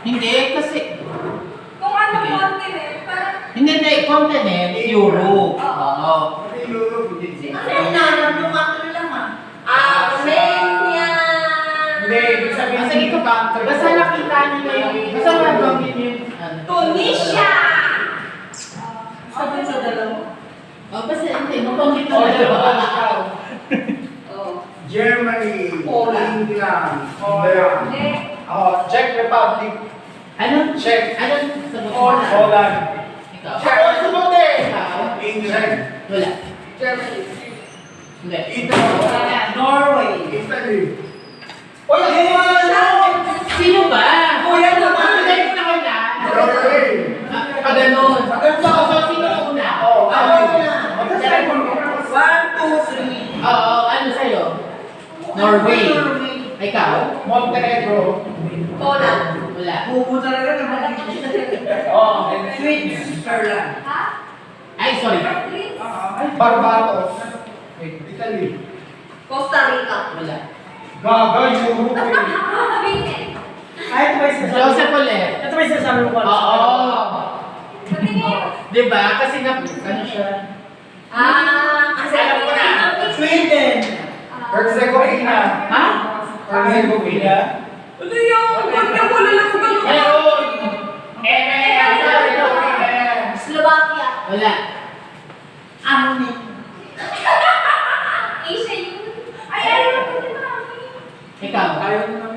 Hindi, kasi... Kung ano continent, parang... Hindi, continent, Europe. Oo. Ano yung nanap yung ano lang Armenia! Hindi, ibig sabihin Basta ito pa, basta nakita niyo yung... Basta nabanggit niyo yung... Tunisia! Sabi sa dalawa. Oh, basta hindi, mabanggit mo dalawa. Germany, Poland. England, Holland. Czech Republic, Anong Czech, Anong sagot mo? Holland, Ikaw? Ako sumunod eh! England, Wala. Germany. Hindi. Italy, Norway. Italy. Uy, Sino ba? Kuya naman. Hindi ko na wala. Norway. Ganun. Ganun. So, sino ang una? Ako na. 1, 2, 3. Oo, ano sa'yo? Norway. Ikaw? Montenegro. Poland. Wala. Bubo talaga naman. Switzerland. Ha? Ay, sorry. Greece? Barbados. Italy. Costa Rica. Wala. Gaga, Europe. Sweden. Ay, ito ba yung sasabi? Joseph ulit. Ito ba yung sasabi mo? Oo. Patingin. Diba? Kasi ano siya? Kasi Alam ko na. Sweden. Herzegovina. Ha? Herzegovina. Ano yun? Huwag na wala lang sa Meron. Slovakia. Wala. Amin. Asia yun. Ay, ayaw ko din namin. Ikaw?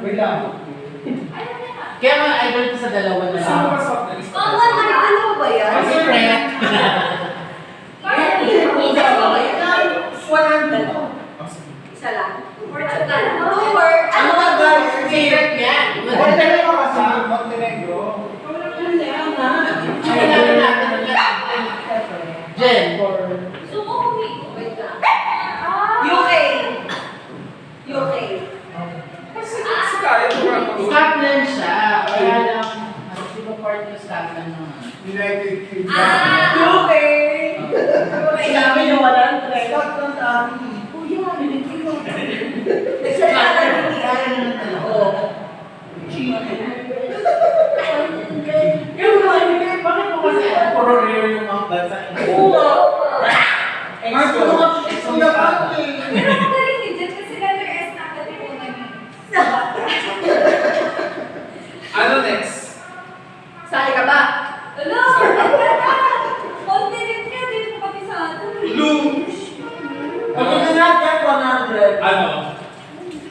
Wait lang. Ayaw niya. Kaya mga idol ko sa dalawa na lang. Oo nga, nakakalawa ba yan? Kasi Fred. Isa ba yan? 100. Isa lang. Portugal. Tour. Ano ba guys? Favorite niya. Montenegro kasi. Montenegro. Kailangan natin ng Jen. Sumumi. Wait lang. UK. UK. Scotland siya. Kaya lang, di ba part ng Scotland naman? United Kingdom. UK. UK. Sabi niyo 100. Scotland Army. Isa lang hindi Oo. Yung mga hindi, bakit mo kasi puro rare yung mga bansa? Kuya Pati. Pero ang galing ni Jen kasi letter S na katipunan niya. Ano next? Sali ka ba? Hello! Continent ka, di mo kami sa atin. Luge. Pag ito natin 100. Ano?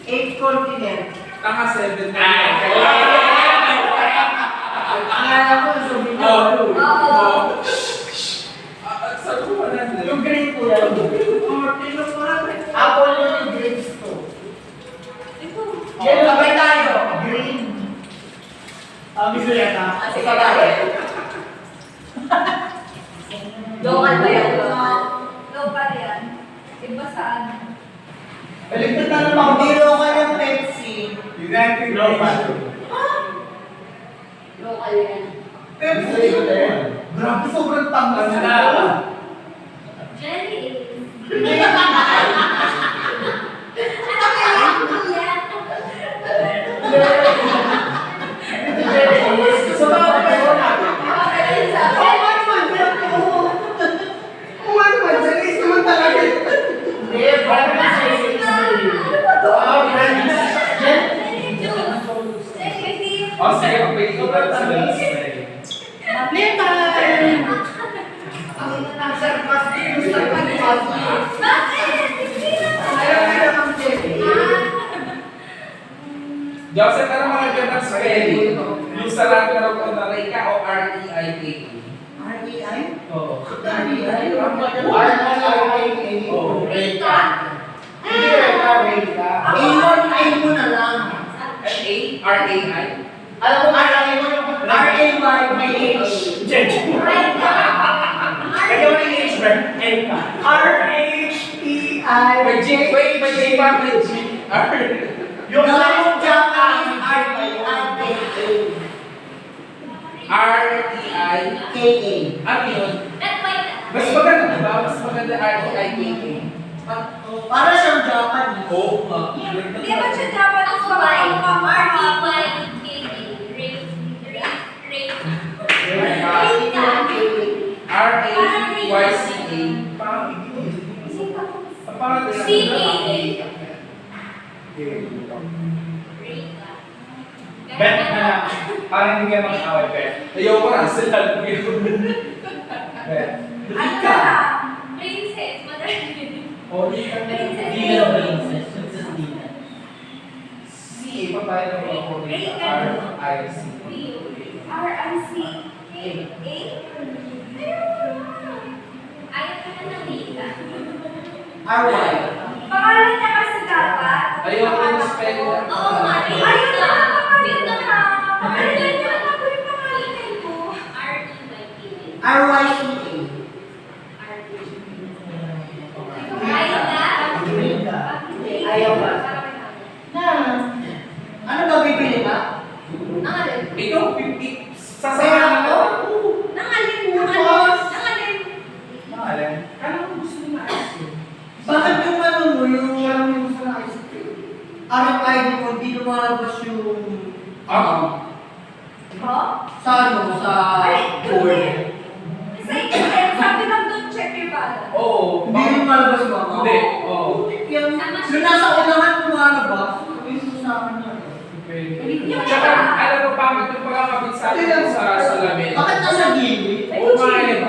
8 continent. Tanga 7 na. Akala ko sabi niyo. Oo. Sabi ko 100. Yung green ko yan. Ako yung grapes to. Ito. Yan, sabay tayo. Green. Gusto yan ha? Kasi kagaya. Local ba yan? Local yan. Iba saan? Baliktad na naman. Hindi local yung Pepsi. United Kingdom. Local yan. Pepsi. Grabe, sobrang tamas Ano na. na? Jelly is. Ano kaya yan? So, bakit kayo natin? Kung ano man, salis naman talaga. Hindi, parang nasa O sige, pagpili ko lang sa list na eh. Joseph, ano mga gandang spelling? Yung sa lahat na rin na Reika o R-E-I-K-A? R-E-I? Oo. R-E-I? Oo. Rita. Hindi, Rita. A mo na lang. A? R-A-I? Alam mo, R-A mo yung R-A-Y, may H. Kaya may H, R-H-E-I. May G, wait, may G pa, may G. R. Yung Japanese R-A-I-K-A. R-E-I. K-A. Ano yun? Mas maganda, diba? Mas maganda R-E-I-K-A. Para siyang Japanese. Oo. Hindi ba siya Japanese ba? R-E-Y-K-A. Bet na lang. Para hindi kayo mag-away, bet. Ayoko na sila. Bet. Ano na lang? Princess, madali. O, di ka Princess Dina Leo. Princess. Princess Dina. C, papayo ng mga ko rin sa R-I-C. R-I-C. A? Ayaw ka na ng Rita. R-Y. Pangalan niya kasi dapat. Ayoko yung spell. Oo nga, Rita. Ayun na, Rita na. Pangalan niya, ano ko yung pangalan ko? R-E-Y-T. R-Y-C-A. Ayaw na? Ayaw ba? Na. Ano ba bibili ba? Nangalin. Ikaw, sasayang ako. Nangalin. Nangalin. Pangalan? Kala ko gusto mo na-ask yun. Bakit yung ano mo, yung alam mo sa ice cream? RFID mo, hindi lumalabas yung Oo. Ho? sa ano, sa Ay, board. Sa internet, sabi lang doon, check your balance. Oo. Hindi lumalabas ba? Hindi. Oo. Yan, yung nasa unahan lumalabas, sabihin mo sa akin yan. Tsaka, alam mo, bakit yung pagkakabit sa atin sa salamin? Bakit nasa gilid? Oo, kumain.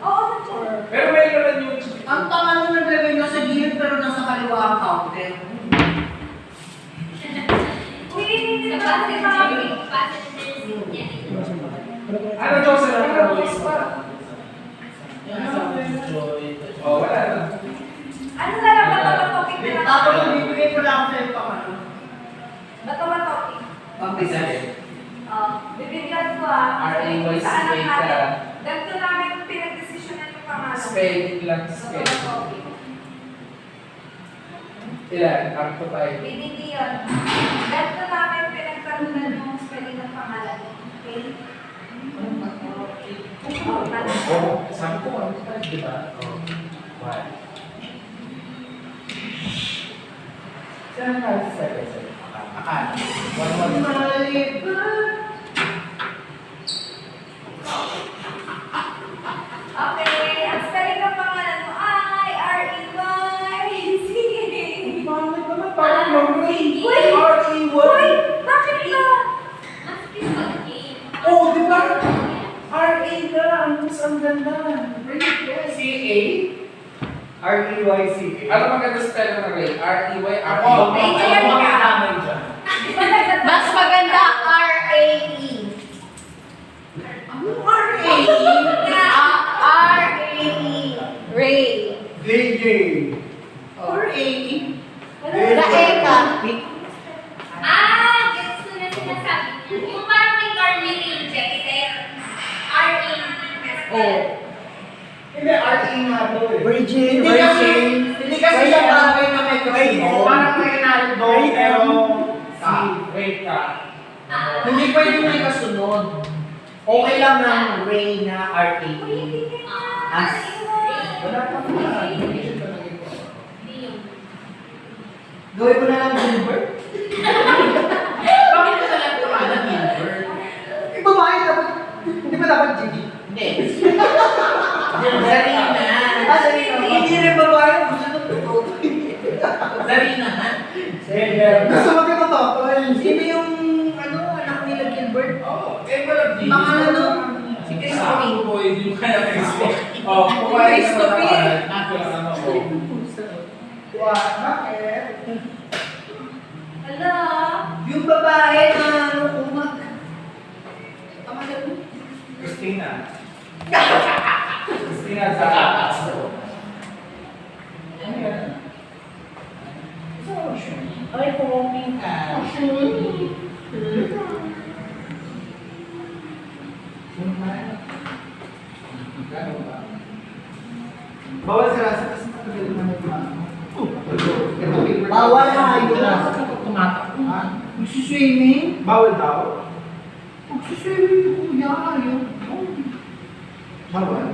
Oo, na-check. Pero may naman yung... Ang tanga nung naglagay nasa gilid pero nasa kaliwa ang counter. Uy, sa base mga Ano, Joseph? Ano, voice pa? Yan sa Joy. Oo, wala na. Ano na lang ba topic na lang? Tapos bibigay ko lang sa ito ano. Bato ba topic? Pampisa. Bibigyan ko ah. R-A-Y-C-A Sa anak ka. natin. Ganito namin pinag-desisyonan yung pangalan. Spelling lang, Bato ba spelling. topic? Ilan? Ako tayo. BDD yun. Ganito namin pinagtalunan yung spelling ng pangalan. Okay? Oo, sabi ko, ano tayo, di ba? Oo. One. Saan nga sa second? Akan. One. Okay, ang spelling ng pangalan mo ay R-E-Y-C-A. Bakit naman parang mag-ring? Uy! R-E-Y. Uy! Bakit ka? Oh, di ba? R-A na, ang mas ang ganda. C-A? R-E-Y-C-A. Ano maganda spell ng Ray? R-E-Y, Ako, R-E-Y. ako makakalaman dyan. Mas maganda R-A-E. Ano R-A? R-A-E. Ray. DJ. R-A? Laeka. Gets ko na sinasabi niya. Yung parang may Carmen Angel, kasi R-A-E. Oh. Hindi, R-E nga to eh. Virgin. Hindi kasi, Virgin. hindi kasi siya bagay na may kasunod. Parang may Ronaldo, pero... Wait ka. Hindi pwede may kasunod. Okay lang ng Ray na R-A. As. Wala pa naman. Gawin ko na lang Gilbert. Bakit ka lang tumalan, Gilbert? Eh, babae dapat, hindi ba dapat Gigi? Hindi. Zarina. Hindi rin babae, gusto ng totoo. Zarina na. Gusto mo ka totoo? Sino yung, ano, anak nila Gilbert? Oo. Eh, wala din. Pangalan nun? Si Sa Christophe. ako po, hindi mo kaya Facebook. Oo, kumain ka na naman. Ano ko? Bakit? Hello? Yung babae na, ano, kumag. Pangalan mo? Christina. Christina sa... Ano yan? Ay, pumaping ka. Bawal sa rasa kasi matagal naman nagmano. Bawal na, yun na. Tumatakbo. Magsiswimming? Bawal daw? Magsiswimming, kuya, yun. Bawal.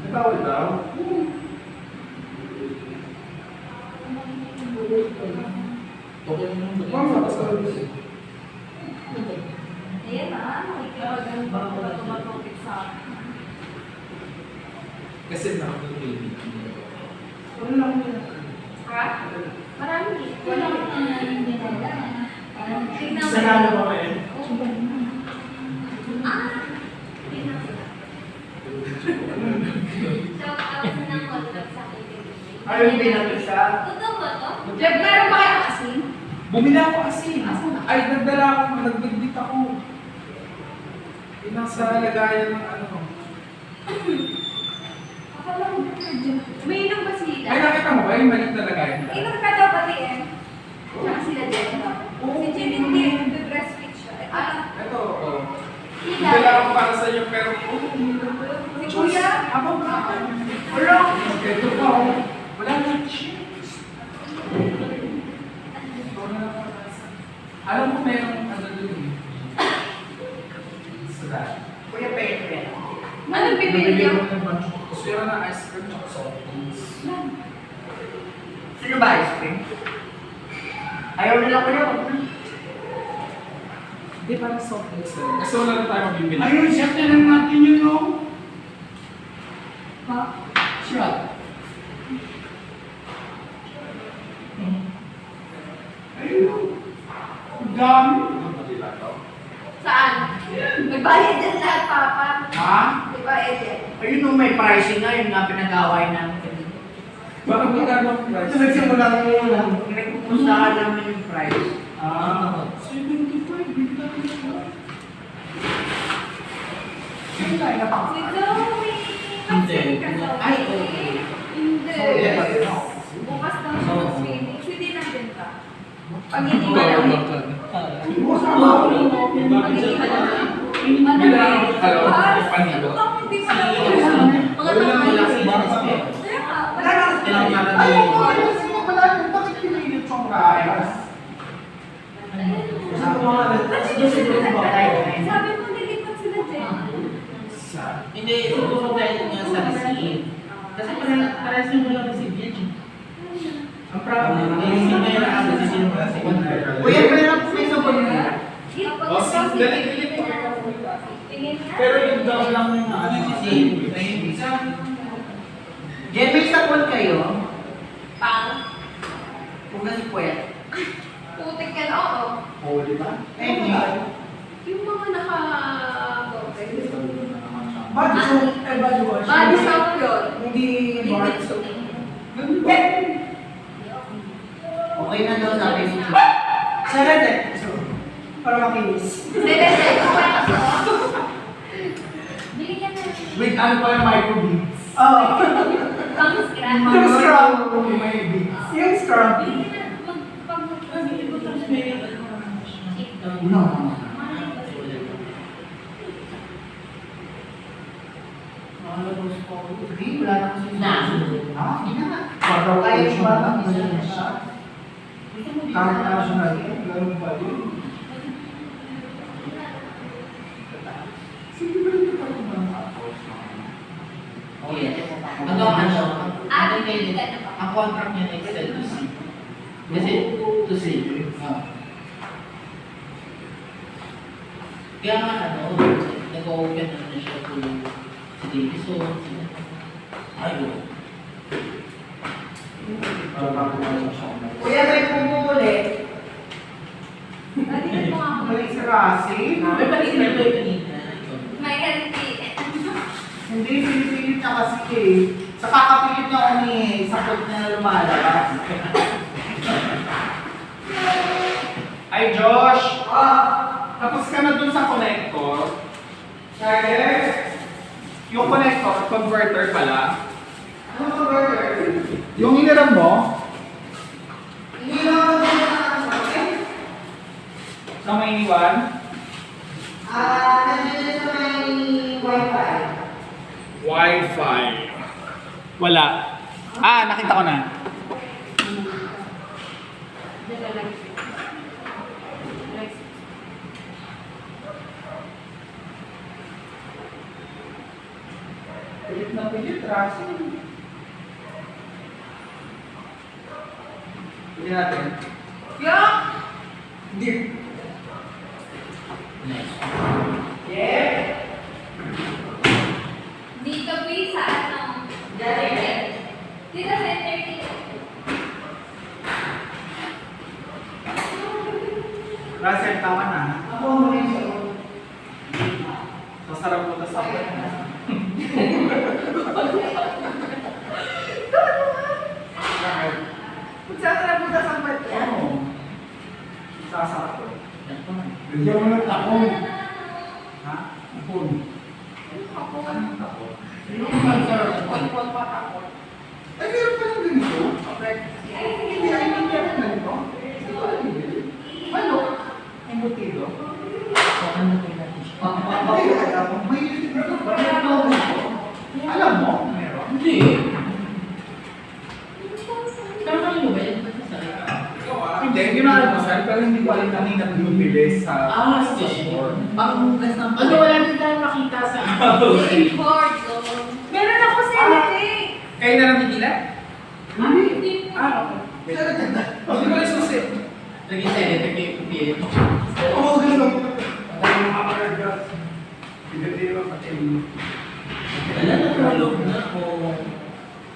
Bawal daw? Okay mo nung Ayan na, makikipagano ba ako na tumatopic sa akin? Kasi nakapag-baby. Wala lang yun. Ha? Marami. Wala. Nanalo pa ba yun? Shout out sa nang contact sa akin. Ayun din natin siya. Totoo ba to? Jeff, meron ba kayo asin? Bumili ako asin. Asan na? Ay, nagdala ako, nagdagdit ako. Nasa lagayan ng ano. Akala ko may inom ba sila? Ay, nakita mo ba yung maliit na lagayan? Inom ka daw pati eh. Tsaka sila Jen. Si Jen hindi, nag-breastfeed siya. Ito, oh. Sila. Nagdala ako para sa inyo, pero Si Kuya. Abang ka. Wala. Ito pa, oh. Wala na cheese. Alam mo, merong ano dun eh. Sa dahil. Kuya Pepe. Anong bibili niyo? Gusto yun ng ice cream tsaka soft drinks. Sino ba ice cream? Ayaw nila ko yun. Hindi, parang soft drinks na. Kasi wala na tayo mabibili. Ayun, shot na lang natin yun, no? Ha? Shot. Ayun. Ang dami. Saan? May bayad din lahat, Papa. Ha? May bayad din. Ayun nung may pricing nga, yun nga pinag-away namin. Bakit magkano ang price? Ito nagsimula ko muna. Pinagpupustahan namin yung price. Ah. 75. Bigla ko na. Sino tayo na pa? Si Zoe. Hindi. Ka, Zoe. Ay, okay. Hindi. Bukas daw siya Oo. mag-swimming. Hindi natin ka. Pag hindi ka lang. Pag hindi ka lang. Bilang, hello, panilo. Hindi ka lang. Mga tanong Ilang naman Ay, yung- bakit pinilit siyang kayas? Sabi mo nga, Sabi mo, nilipat sila Jen. Hindi, siguro dahil nga sa receive. Kasi parehas yung walang receive yan. Ang problem, receive na yung ako sa sino kasi. Kuya, pero may sabon na. Oh, dali. Tingin ka. pero yung daw lang yung ano, Receive. Ayun, isa. Jen, may sabon kayo? Pang. Kung nasi puwet. Putik yan, oo. oh, di ba? Eh, Yung mga Body soap, body wash. body soap yun. Hindi Liquid soap. okay na daw sabi ni Chu. Sarap eh. So, para makinis. Sige, Bili ka na. With ano pa yung microbeads? Oo. Pang scratch. Yung scrub. May beads. Yung scrub. Bili ka na. No. Hindi, wala na kasi na. Ah, Hindi na. Parang Kaya kayo ba? ba? Kahit national, ganun ba yun? Sige ba ito pa yung mga Oh, yes. Hanggang ano, Ah, ang bili ka na ba? ang contract niya na extend to C. Kasi, to C. Kaya nga ano, nag-open na siya to si Davison, ayun. Kuya, may pumuli. Nandito mo nga ako. Balik sa kasi. May paligid na kayo kanina. May healthy. Hindi, pinipilit na kasi eh. Sa kakapilit niya kung may sakot na lumalabas. Ay, Josh! Tapos ka na dun sa connector. Charger? Yung connector, converter pala. Ano converter? Yung hiniram mo? Hiniram mo sa may iniwan? Nandiyan sa may Wi-Fi. Wi-Fi. Wala. Nakita ko na. Pilit na pilit, Rasi. Hindi natin. Hindi. Nice. Yeah. Dito po sa ano. Dito sa entertainment. Russell, tama na. Ako mo rin siya. Masarap mo na sa akin. Magsasarap mo sa sambat yan. Oo. Sasarap ko. Bigyan mo ng takong. Ha? Takong. Anong tako? Yung masarap. Pagpag patakot. Ay, meron pa ng ganito? Okay. Hindi, ay, hindi meron na nito. Ano? Embutido? May alam mo? Meron? Hindi. Tama nyo ba yan? Ikaw ah. Hindi, ginagawa pero hindi ko alam kanina bumibili sa Station. panghugas ng Ano, wala din tayong makita sa Import, oh. Meron ako sa electric. Kayo na lang titila? Hindi po. Okay. Hindi ko rin susi. Lagi sa edit, nag-i-pilit. Oo, ganun. Patay yung mga kargas. Pinatira pati yung... Wala na, tulog na. O